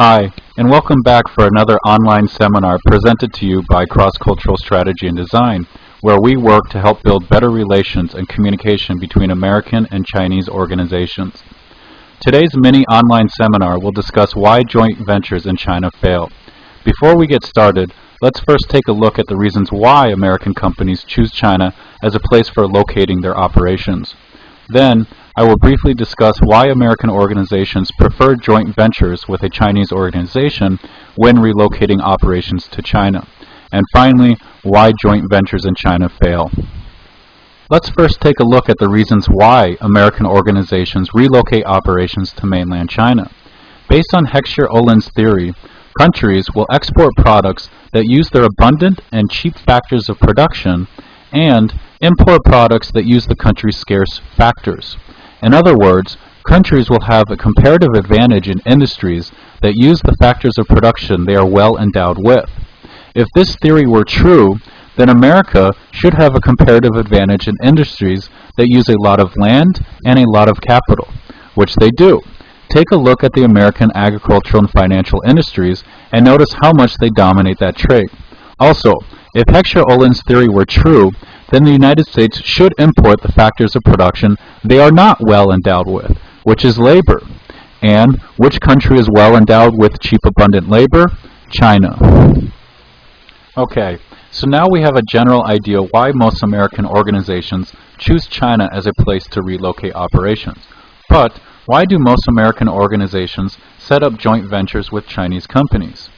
Hi, and welcome back for another online seminar presented to you by Cross-Cultural Strategy and Design, where we work to help build better relations and communication between American and Chinese organizations. Today's mini online seminar will discuss why joint ventures in China fail. Before we get started, let's first take a look at the reasons why American companies choose China as a place for locating their operations. Then, I will briefly discuss why American organizations prefer joint ventures with a Chinese organization when relocating operations to China. And finally, why joint ventures in China fail. Let's first take a look at the reasons why American organizations relocate operations to mainland China. Based on Heckscher-Ohlins theory, countries will export products that use their abundant and cheap factors of production and import products that use the country's scarce factors. In other words, countries will have a comparative advantage in industries that use the factors of production they are well endowed with. If this theory were true, then America should have a comparative advantage in industries that use a lot of land and a lot of capital, which they do. Take a look at the American agricultural and financial industries and notice how much they dominate that trade. Also, if Heckscher-Ohlins theory were true, then the United States should import the factors of production they are not well endowed with, which is labor. And which country is well endowed with cheap abundant labor? China. Okay, so now we have a general idea why most American organizations choose China as a place to relocate operations. But why do most American organizations set up joint ventures with Chinese companies?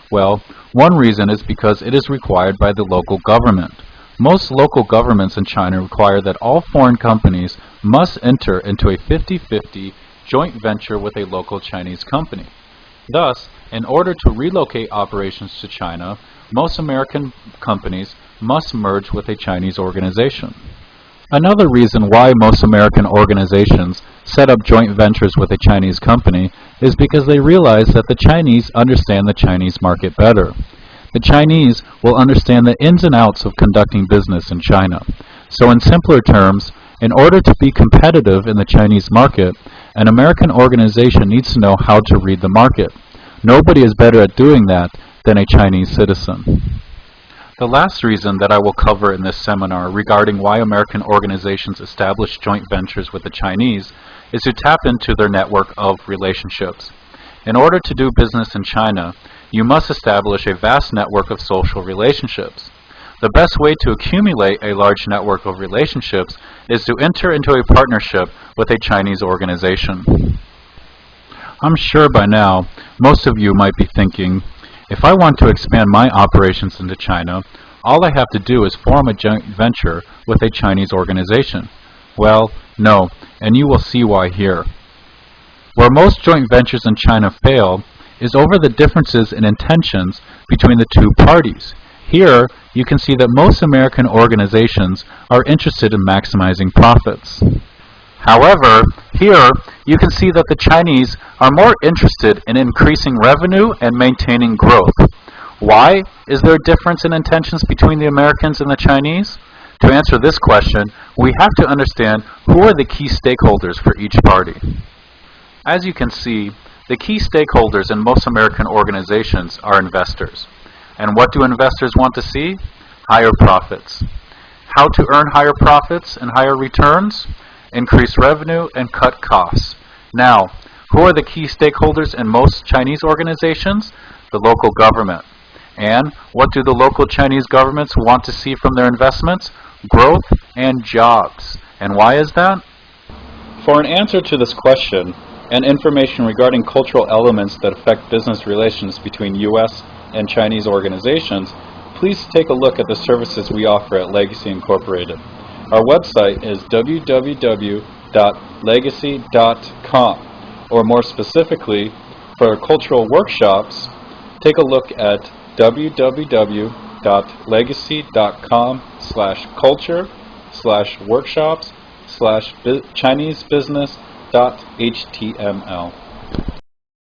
Well, one reason is because it is required by the local government. Most local governments in China require that all foreign companies must enter into a 50-50 joint venture with a local Chinese company. Thus, in order to relocate operations to China, most American companies must merge with a Chinese organization. Another reason why most American organizations set up joint ventures with a Chinese company is because they realize that the Chinese understand the Chinese market better. The Chinese will understand the ins and outs of conducting business in China. So in simpler terms, in order to be competitive in the Chinese market, an American organization needs to know how to read the market. Nobody is better at doing that than a Chinese citizen. The last reason that I will cover in this seminar regarding why American organizations establish joint ventures with the Chinese is to tap into their network of relationships. In order to do business in China, you must establish a vast network of social relationships. The best way to accumulate a large network of relationships is to enter into a partnership with a Chinese organization. I'm sure by now, most of you might be thinking, if I want to expand my operations into China, all I have to do is form a joint venture with a Chinese organization. Well, no, and you will see why here. Where most joint ventures in China fail is over the differences in intentions between the two parties. Here, you can see that most American organizations are interested in maximizing profits. However, here, you can see that the Chinese are more interested in increasing revenue and maintaining growth. Why is there a difference in intentions between the Americans and the Chinese? To answer this question, we have to understand who are the key stakeholders for each party. As you can see, the key stakeholders in most American organizations are investors. And what do investors want to see? Higher profits. How to earn higher profits and higher returns? Increase revenue and cut costs. Now, who are the key stakeholders in most Chinese organizations? The local government. And what do the local Chinese governments want to see from their investments? Growth and jobs. And why is that? For an answer to this question, and information regarding cultural elements that affect business relations between U.S. and Chinese organizations, please take a look at the services we offer at Legacy Incorporated. Our website is www.legacy.com, or more specifically, for cultural workshops, take a look at www.legacy.com/culture/workshops/Chinese business.html.